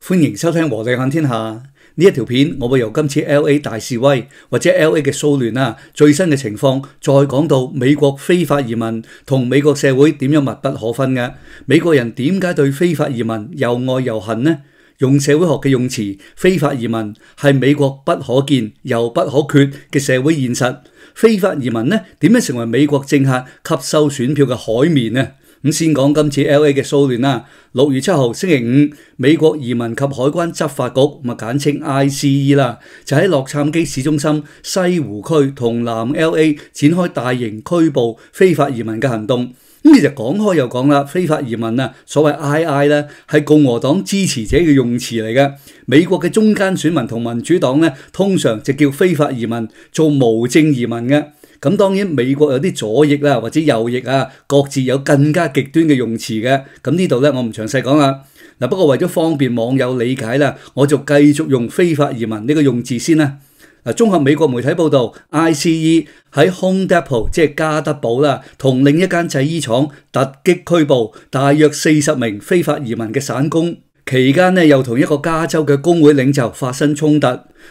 歡迎收聽和你看天下呢一條片，我會由今次 LA 大示威或者 LA 嘅騷亂最新嘅情況，再講到美國非法移民同美國社會點樣密不可分嘅。美國人點解對非法移民又愛又恨呢？用社會學嘅用詞，非法移民係美國不可見又不可缺嘅社會現實。非法移民呢，點樣成為美國政客吸收選票嘅海綿呢？咁先講今次 LA 嘅騷亂啦。6月7號星期五，美國移民及海關執法局簡稱 ICE 啦，就喺洛杉磯市中心西湖區同南 LA 展開大型拘捕非法移民嘅行動。咁其實講開又講啦，非法移民所謂 II 咧係共和黨支持者嘅用詞嚟嘅。美國嘅中間選民同民主黨咧，通常就叫非法移民做無證移民嘅。咁當然美國有啲左翼或者右翼各自有更加極端嘅用詞嘅。咁呢度咧我唔詳細講啦。嗱，不過為咗方便網友理解啦，我就繼續用非法移民呢個用字先啦。嗱，綜合美國媒體報道 ，ICE 喺 Home Depot 即係加德堡啦，同另一間製衣廠突擊拘捕大約40名非法移民嘅散工。期間咧，又同一個加州嘅工會領袖發生衝突。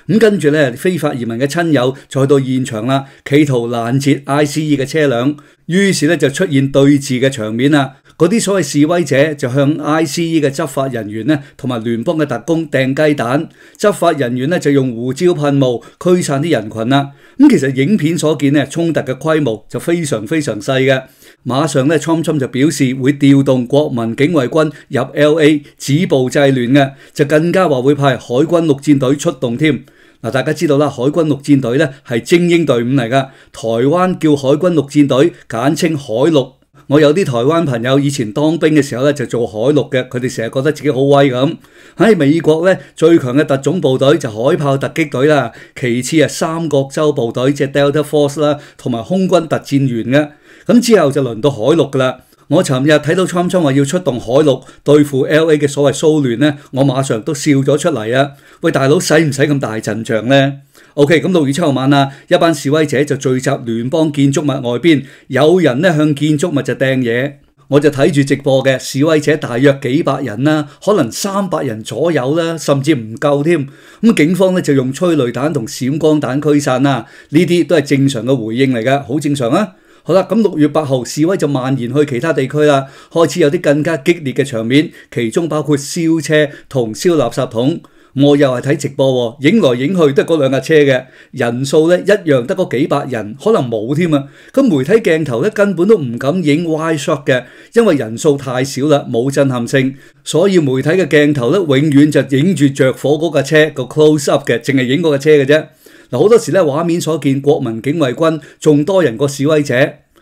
咁跟住咧，非法移民嘅親友再到現場啦，企圖攔截 ICE 嘅車輛。於是咧就出現對峙嘅場面啦。嗰啲所謂示威者就向 ICE 嘅執法人員同埋聯邦嘅特工掟雞蛋，執法人員就用胡椒噴霧驅散啲人群啦。咁其實影片所見衝突嘅規模就非常非常細嘅。馬上Trump就表示會調動國民警衛軍入 LA 止暴制亂嘅，就更加話會派海軍陸戰隊出動添。嗱，大家知道啦，海軍陸戰隊係精英隊伍嚟噶，台灣叫海軍陸戰隊，簡稱海陸。我有啲台灣朋友以前當兵嘅時候就做海陸嘅，佢哋成日覺得自己好威咁。喺美國最強嘅特種部隊就海豹突擊隊啦，其次三角洲部隊即係 Delta Force 啦，同埋空軍特戰員嘅。咁之後就輪到海陸噶啦。我尋日睇到Trump話要出動海陸對付 LA 嘅所謂騷亂我馬上都笑咗出嚟啊！喂，大佬使唔使咁大陣仗呢？OK， 咁6月7號晚一班示威者就聚集聯邦建築物外邊，有人向建築物就掟嘢。我就睇住直播嘅示威者大約幾百人啦，可能300人左右啦，甚至唔夠添。咁警方就用催淚彈同閃光彈驅散啦，呢啲都係正常嘅回應嚟㗎，好正常啊！好啦，咁6月8號示威就蔓延去其他地區啦，開始有啲更加激烈嘅場面，其中包括燒車同燒垃圾桶。我又係睇直播，影來影去都係嗰兩架車嘅，人數一樣得嗰幾百人，可能冇添啊！咁媒體鏡頭根本都唔敢影 wide shot 嘅，因為人數太少啦，冇震撼性，所以媒體嘅鏡頭永遠就影住着火嗰架車個 close up 嘅，淨係影嗰架車嘅啫。嗱，好多時畫面所見，國民警衛軍仲多人過示威者。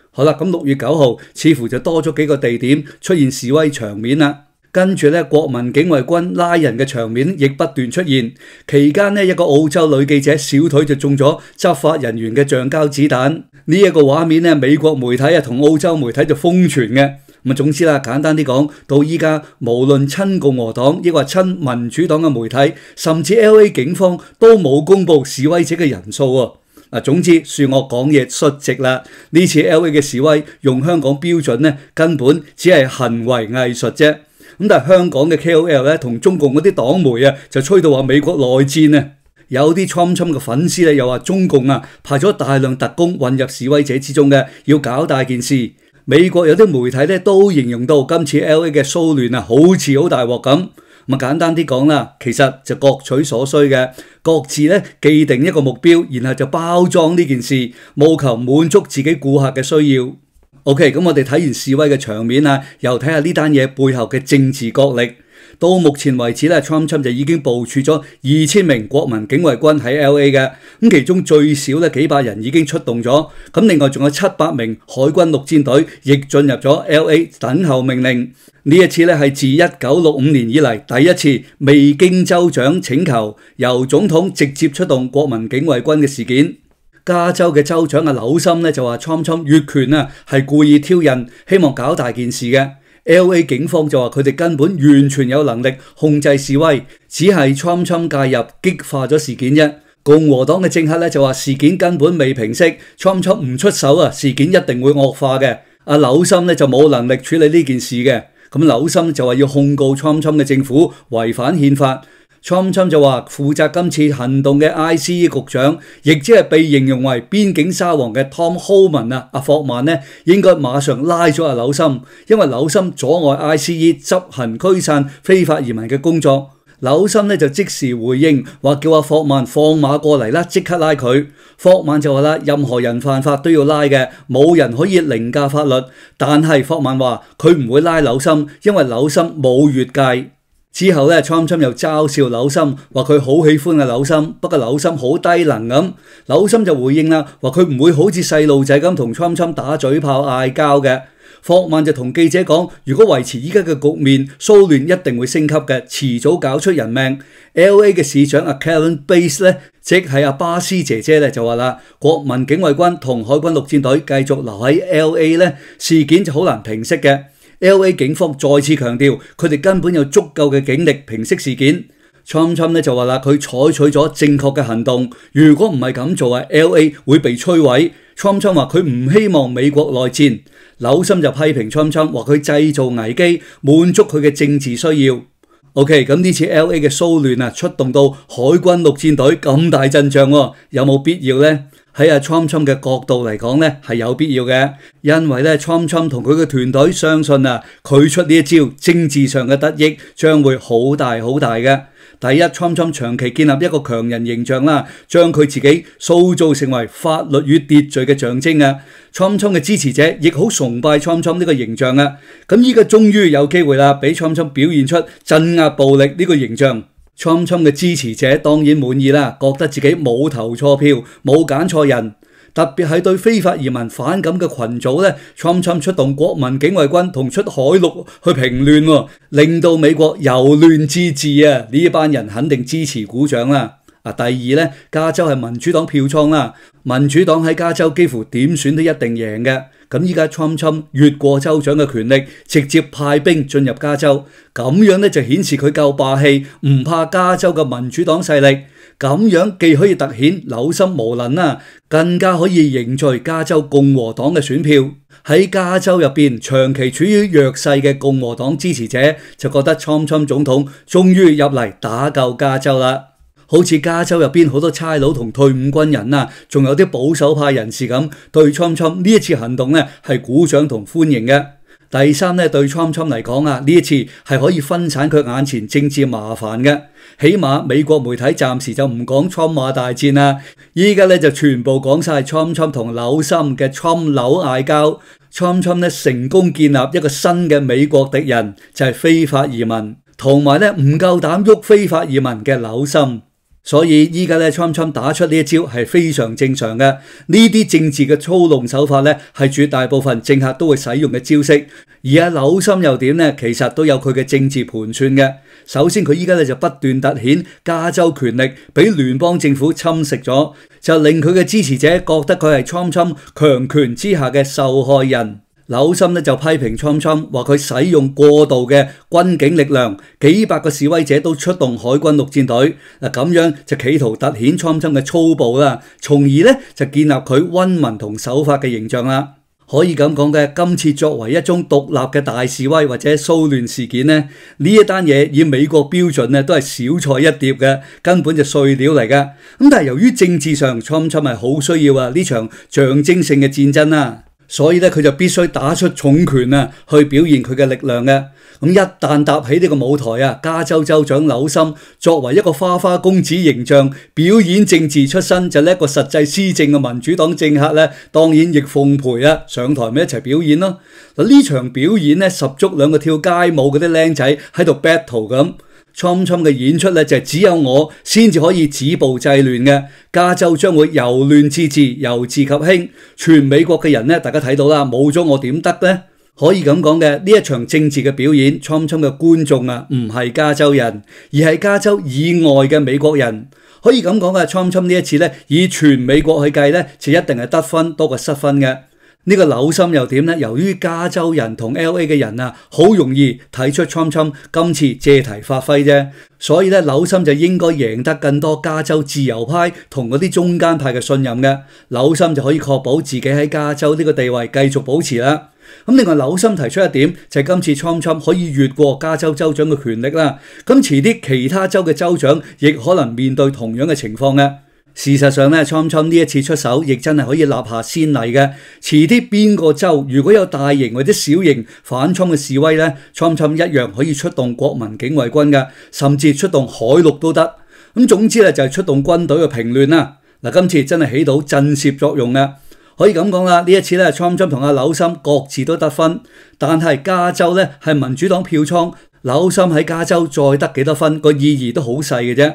好啦，咁6月9號似乎就多咗幾個地點出現示威場面啦。跟住國民警衛軍拉人嘅場面亦不斷出現。期間一個澳洲女記者小腿就中咗執法人員嘅橡膠子彈。呢一個畫面美國媒體同澳洲媒體就瘋傳嘅。咁總之啦，簡單啲講，到依家無論親共和黨抑或親民主黨嘅媒體，甚至 LA 警方都冇公布示威者嘅人數喎。總之恕我講嘢率直啦。呢次 LA 嘅示威用香港標準根本只係行為藝術啫。咁但係香港嘅 KOL 同中共嗰啲黨媒就吹到話美國內戰啊。有啲Trump嘅粉絲又話中共派咗大量特工混入示威者之中嘅，要搞大件事。美國有啲媒體都形容到今次 LA 嘅騷亂好似好大鑊咁。咁簡單啲講啦，其實就各取所需嘅，各自既定一個目標，然後就包裝呢件事，務求滿足自己顧客嘅需要。OK， 咁我哋睇完示威嘅場面又睇下呢單嘢背後嘅政治角力。到目前為止Trump 就已經部署咗2000名國民警衛軍喺 LA 嘅，咁其中最少幾百人已經出動咗，咁另外仲有700名海軍陸戰隊亦進入咗 LA 等候命令。呢一次係自1965年以嚟第一次未經州長請求，由總統直接出動國民警衛軍嘅事件。加州嘅州長紐森就話Trump越權係故意挑釁，希望搞大件事嘅。LA 警方就話佢哋根本完全有能力控制示威，只係Trump介入激化咗事件啫。共和黨嘅政客就話事件根本未平息，Trump唔出手事件一定會惡化嘅。紐森就冇能力處理呢件事嘅。咁紐森就話要控告 Trump 嘅政府違反憲法。Trump 就話負責今次行動嘅 ICE 局長，亦即係被形容為邊境沙皇嘅 Tom Homan 阿霍曼呢，應該馬上拉咗紐森，因為紐森阻礙 ICE 執行驅散非法移民嘅工作。紐森呢就即時回應，話叫霍曼放馬過嚟啦，即刻拉佢。霍曼就話啦，任何人犯法都要拉嘅，冇人可以凌駕法律。但係霍曼話佢唔會拉紐森，因為紐森冇越界。之後咧 ，Trump 又嘲笑紐森，話佢好喜歡紐森，不過紐森好低能咁。紐森就回應啦，話佢唔會好似細路仔咁同 Trump 打嘴炮嗌交嘅。霍曼就同記者講，如果維持依家嘅局面，騷亂一定會升級嘅，遲早搞出人命。LA 嘅市長Karen Bass 咧，即係巴斯姐姐咧就話啦，國民警衛軍同海軍陸戰隊繼續留喺 LA 咧，事件就好難平息嘅。LA 警方再次強調，佢哋根本有足夠嘅警力平息事件。Trump 就話啦，佢採取咗正確嘅行動，如果唔係咁做LA 會被摧毀。Trump 話佢唔希望美國內戰。紐森就批評 Trump 話佢製造危機，滿足佢嘅政治需要。OK， 咁呢次 LA 嘅騷亂出動到海軍陸戰隊咁大陣仗，有冇必要呢？喺Trump 嘅角度嚟講咧，係有必要嘅，因為咧 Trump 同佢嘅團隊相信佢出呢一招政治上嘅得益將會好大好大嘅。第一 ，Trump 長期建立一個強人形象啦，將佢自己塑造成為法律與秩序嘅象徵啊。Trump 嘅支持者亦好崇拜 Trump 呢個形象啊。咁依家終於有機會啦，俾 Trump 表現出鎮壓暴力呢個形象。Trump 嘅支持者當然滿意啦，覺得自己冇投錯票，冇揀錯人。特別係對非法移民反感嘅群組咧 ，Trump 出動國民警衛軍同出海陸去平亂，令到美國由亂至治啊！呢班人肯定支持鼓掌啦。第二咧，加州係民主黨票倉啦，民主黨喺加州幾乎點選都一定贏嘅。咁依家 Trump 越過州長嘅權力，直接派兵進入加州，咁樣咧就顯示佢夠霸氣，唔怕加州嘅民主黨勢力。咁樣既可以凸顯紐森無能啦，更加可以凝聚加州共和黨嘅選票。喺加州入邊長期處於弱勢嘅共和黨支持者就覺得 Trump 總統終於入嚟打救加州啦。好似加州入邊好多差佬同退伍軍人仲有啲保守派人士咁，對 Trump 呢一次行動咧係鼓掌同歡迎嘅。第三咧，對 Trump 嚟講呢一次係可以分散佢眼前政治麻煩嘅。起碼美國媒體暫時就唔講 Trump 馬大戰啦，依家咧就全部講晒 Trump 同紐森嘅 Trump 紐嗌交。Trump 咧成功建立一個新嘅美國敵人，就係非法移民，同埋咧唔夠膽喐非法移民嘅紐森。所以依家咧 Trump 打出呢一招係非常正常嘅。呢啲政治嘅操弄手法咧係絕大部分政客都會使用嘅招式。而紐森又點呢？其實都有佢嘅政治盤算嘅。首先佢依家咧就不斷凸顯加州權力俾聯邦政府侵蝕咗，就令佢嘅支持者覺得佢係 Trump 強權之下嘅受害人。紐森咧就批評 Trump 話佢使用過度嘅軍警力量，幾百個示威者都出動海軍陸戰隊，咁樣就企圖凸顯 Trump 嘅粗暴啦，從而咧就建立佢溫文同守法嘅形象啦。可以咁講嘅，今次作為一宗獨立嘅大示威或者騷亂事件呢，呢一單嘢以美國標準咧都係小菜一碟嘅，根本就碎料嚟噶。咁但係由於政治上 Trump 係好需要呢場象徵性嘅戰爭啦。所以咧，佢就必須打出重拳去表現佢嘅力量嘅。咁一旦搭起呢個舞台加州州長紐森作為一個花花公子形象，表演政治出身就叻過實際施政嘅民主黨政客咧，當然亦奉陪上台咪一齊表演咯。嗱，呢場表演咧十足兩個跳街舞嗰啲僆仔喺度 battle 咁。Trump 嘅演出咧就係只有我先至可以止暴制亂嘅，加州將會由亂至治，由治及興。全美國嘅人咧，大家睇到啦，冇咗我點得呢？可以咁講嘅，呢一場政治嘅表演 ，Trump 嘅觀眾唔係加州人，而係加州以外嘅美國人。可以咁講嘅 ，Trump 呢一次咧，以全美國去計咧，就一定係得分多過失分嘅。呢個紐森又點呢？由於加州人同 LA 嘅人好容易睇出 Trump 今次借題發揮啫，所以咧紐森就應該贏得更多加州自由派同嗰啲中間派嘅信任嘅，紐森就可以確保自己喺加州呢個地位繼續保持啦。咁另外紐森提出一點就係今次 Trump 可以越過加州州長嘅權力啦。咁遲啲其他州嘅州長亦可能面對同樣嘅情況嘅。事實上咧，Trump 呢一次出手亦真係可以立下先例嘅。遲啲邊個州如果有大型或者小型反 Trump 嘅示威咧，Trump 一樣可以出動國民警衛軍嘅，甚至出動海陸都得。咁總之咧就係出動軍隊去平亂啦。嗱，今次真係起到震懾作用嘅。可以咁講啦，呢一次咧，Trump 同阿紐森各自都得分，但係加州咧係民主黨票倉，紐森喺加州再得幾多分，個意義都好細嘅啫。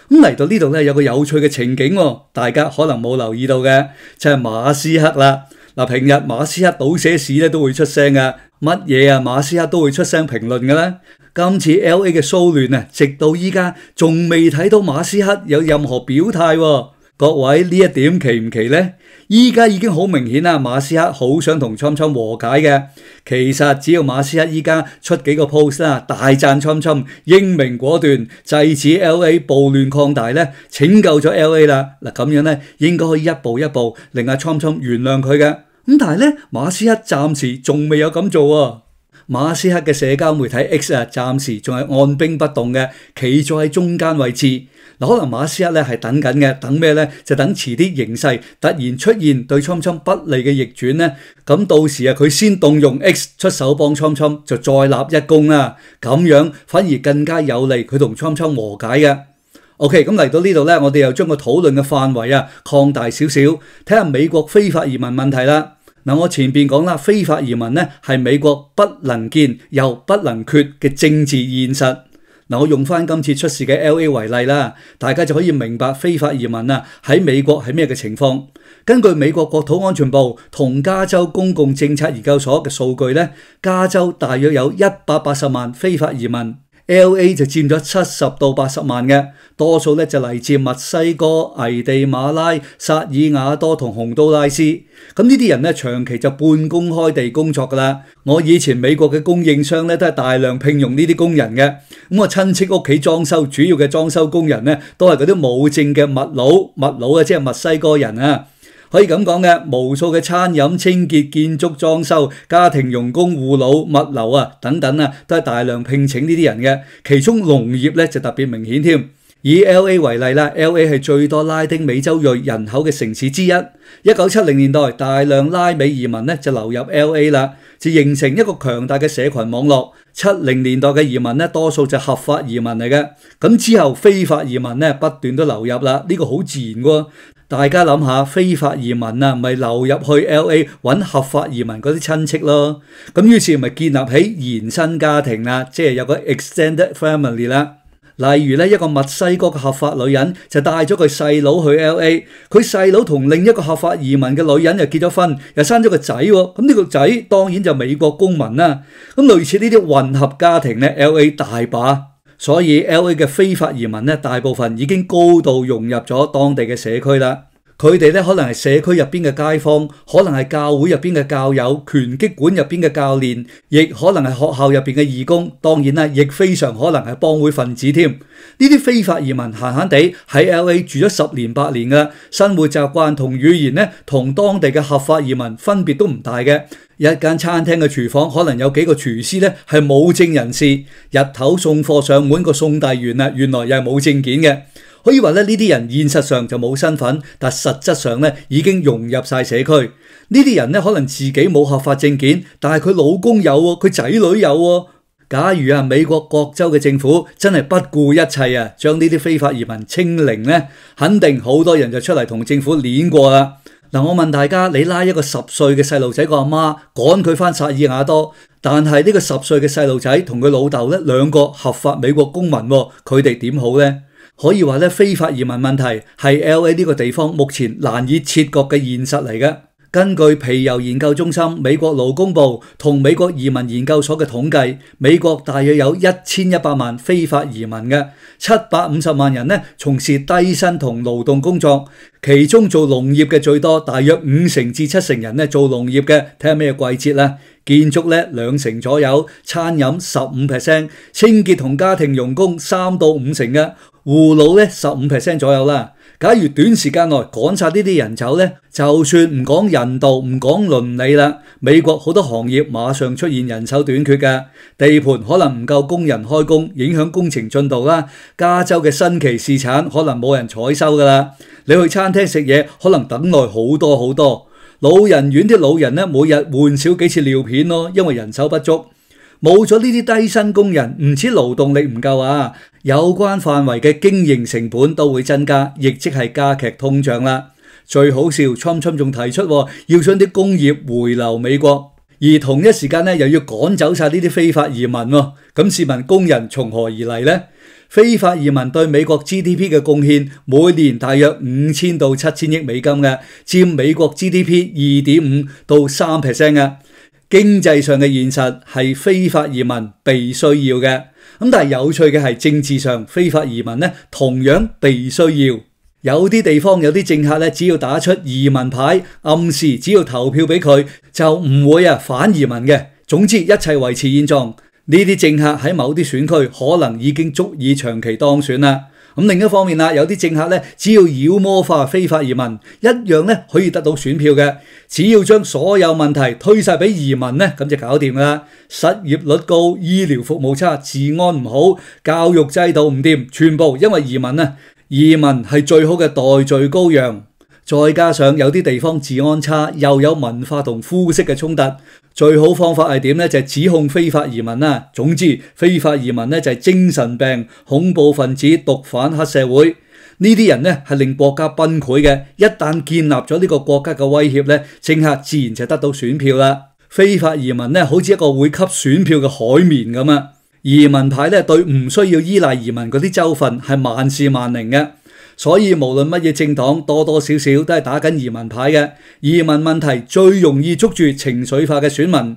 咁嚟到呢度咧有個有趣嘅情景，大家可能冇留意到嘅，就係馬斯克啦。嗱，平日馬斯克倒寫史咧都會出聲嘅，乜嘢啊馬斯克都會出聲評論嘅咧。今次 LA 嘅騷亂啊，直到依家仲未睇到馬斯克有任何表態喎。各位呢一點奇唔奇呢？依家已經好明顯啦，馬斯克好想同 Trump 和解嘅。其實只要馬斯克依家出幾個 post 啦，大讚 Trump 英明果斷，制止 LA 暴亂擴大咧，拯救咗 LA 啦。嗱，咁樣咧應該可以一步一步令阿 Trump 原諒佢嘅。咁但係咧，馬斯克暫時仲未有咁做喎。馬斯克嘅社交媒體 X 啊，暫時仲係按兵不動嘅，企咗喺中間位置。嗱，可能馬斯克咧係等緊嘅，等咩咧？就等遲啲形勢突然出現對 Trump 不利嘅逆轉咧，咁到時啊佢先動用 X 出手幫 Trump 就再立一功啦。咁樣反而更加有利佢同 Trump 和解嘅。OK， 咁嚟到呢度咧，我哋又將個討論嘅範圍啊擴大少少，睇下美國非法移民問題啦。嗱，我前邊講啦，非法移民咧係美國不能見又不能缺嘅政治現實。嗱，我用翻今次出事嘅 LA 為例啦，大家就可以明白非法移民啊喺美國係咩嘅情況。根據美國國土安全部同加州公共政策研究所嘅數據咧，加州大約有180萬非法移民。LA 就佔咗70到80萬嘅，多數咧就嚟自墨西哥、危地馬拉、薩爾瓦多同洪都拉斯。咁呢啲人咧長期就半公開地工作噶啦。我以前美國嘅供應商咧都係大量聘用呢啲工人嘅。咁我親戚屋企裝修主要嘅裝修工人咧都係嗰啲冇證嘅麥佬啊，即係墨西哥人啊。可以咁講嘅，無數嘅餐飲、清潔、建築、裝修、家庭傭工、護老、物流啊等等啊，都係大量聘請呢啲人嘅。其中農業咧就特別明顯添。以 LA 為例啦 ，LA 係最多拉丁美洲裔人口嘅城市之一。1970年代大量拉美移民咧就流入 LA 啦，就形成一個強大嘅社群網絡。70年代嘅移民咧多數就合法移民嚟嘅，咁之後非法移民咧不斷都流入啦，呢個好自然喎。大家諗下，非法移民啊，咪流入去 LA 揾合法移民嗰啲親戚咯。咁於是咪建立起延伸家庭啦，即係有個 extended family 啦。例如咧，一個墨西哥嘅合法女人就帶咗佢細佬去 LA， 佢細佬同另一個合法移民嘅女人又結咗婚，又生咗個仔喎。咁呢個仔當然就美國公民啦。咁類似呢啲混合家庭咧 ，LA 大把。所以 LA 嘅非法移民咧，大部分已經高度融入咗當地嘅社區啦。佢哋咧可能係社區入邊嘅街坊，可能係教會入邊嘅教友、拳擊館入邊嘅教練，亦可能係學校入邊嘅義工。當然啦，亦非常可能係幫會分子添。呢啲非法移民閒閒地喺 LA 住咗10年8年嘅，生活習慣同語言咧，同當地嘅合法移民分別都唔大嘅。一間餐廳嘅廚房可能有幾個廚師咧係冇證人士，日頭送貨上門個送遞員啊，原來又係冇證件嘅。可以話咧，呢啲人現實上就冇身份，但實質上咧已經融入晒社區。呢啲人咧可能自己冇合法證件，但係佢老公有喎，佢仔女有喎。假如啊美國各州嘅政府真係不顧一切啊，將呢啲非法移民清零咧，肯定好多人就出嚟同政府鏈過啦。嗱，我問大家，你拉一個10歲嘅細路仔個阿媽趕佢翻薩爾瓦多，但係呢個10歲嘅細路仔同佢老豆咧兩個合法美國公民，佢哋點好呢？可以話咧，非法移民問題係 LA 呢個地方目前難以切割嘅現實嚟嘅。根據皮尤研究中心、美國勞工部同美國移民研究所嘅統計，美國大約有1100萬非法移民嘅，750萬人咧從事低薪同勞動工作，其中做農業嘅最多，大約5成至7成人咧做農業嘅，睇下咩季節啦。建築咧2成左右，餐飲15%，清潔同家庭傭工3到5成嘅，護老咧15% 左右啦。假如短時間內趕晒呢啲人走咧，就算唔講人道唔講倫理啦，美國好多行業馬上出現人手短缺嘅，地盤可能唔夠工人開工，影響工程進度啦。加州嘅新奇士產可能冇人採收噶啦，你去餐廳食嘢可能等耐好多好多。老人院啲老人咧每日換少幾次尿片咯，因為人手不足。冇咗呢啲低薪工人，唔止勞動力唔夠啊，有關範圍嘅經營成本都會增加，亦即係加劇通脹啦。最好笑，Trump仲提出要將啲工業回流美國，而同一時間咧又要趕走晒呢啲非法移民喎。咁試問工人從何而嚟呢？非法移民對美國 GDP 嘅貢獻每年大約5000到7000億美金嘅，佔美國 GDP 2.5到3% 嘅。經濟上嘅現實係非法移民被需要嘅，咁但係有趣嘅係政治上非法移民咧同樣被需要。有啲地方有啲政客咧，只要打出移民牌，暗示只要投票俾佢就唔會反移民嘅。總之一切維持現狀。呢啲政客喺某啲選區可能已經足以長期當選啦。咁另一方面啦，有啲政客咧，只要妖魔化非法移民，一樣咧可以得到選票嘅。只要將所有問題推晒俾移民咧，咁就搞掂啦。失業率高、醫療服務差、治安唔好、教育制度唔掂，全部因為移民啊！移民係最好嘅代罪羔羊。再加上有啲地方治安差，又有文化同膚色嘅衝突，最好方法係點呢？就係指控非法移民啦。總之，非法移民呢就係精神病、恐怖分子、毒販、黑社會。呢啲人呢係令國家崩潰嘅。一旦建立咗呢個國家嘅威脅呢，政客自然就得到選票啦。非法移民呢好似一個會吸選票嘅海綿咁啊！移民牌呢對唔需要依賴移民嗰啲州份係萬事萬靈嘅。所以無論乜嘢政黨，多多少少都係打緊移民牌嘅。移民問題最容易捉住情緒化嘅選民，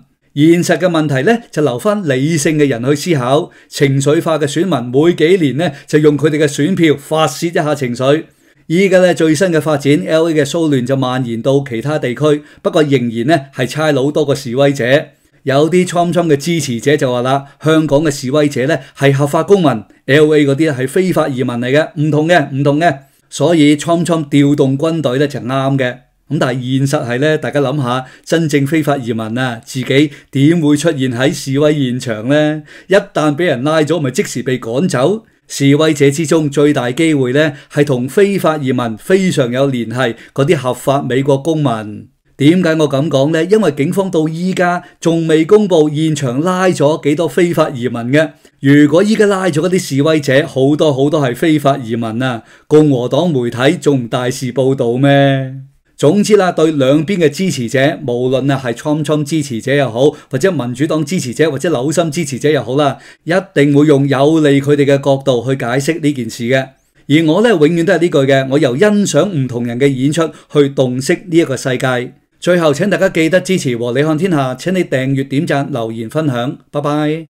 現實嘅問題咧就留翻理性嘅人去思考。情緒化嘅選民每幾年咧就用佢哋嘅選票發洩一下情緒。依家咧最新嘅發展 ，LA 嘅騷亂就蔓延到其他地區，不過仍然咧係差佬多過示威者。有啲Trump嘅支持者就話啦，香港嘅示威者咧係合法公民 ，LA 嗰啲係非法移民嚟嘅，唔同嘅。所以Trump調動軍隊咧就啱嘅。咁但係現實係咧，大家諗下，真正非法移民啊，自己點會出現喺示威現場呢？一旦俾人拉咗，咪即時被趕走。示威者之中最大機會咧係同非法移民非常有聯繫嗰啲合法美國公民。點解我咁講呢？因為警方到依家仲未公布現場拉咗幾多非法移民嘅。如果依家拉咗嗰啲示威者，好多係非法移民啊！共和黨媒體仲唔大肆報道咩？總之啦，對兩邊嘅支持者，無論係Trump支持者又好，或者民主黨支持者，或者紐森支持者又好啦，一定會用有利佢哋嘅角度去解釋呢件事嘅。而我咧永遠都係呢句嘅，我由欣賞唔同人嘅演出去洞悉呢一個世界。最後請大家記得支持和你看天下，請你訂閱、點讚、留言、分享，拜拜。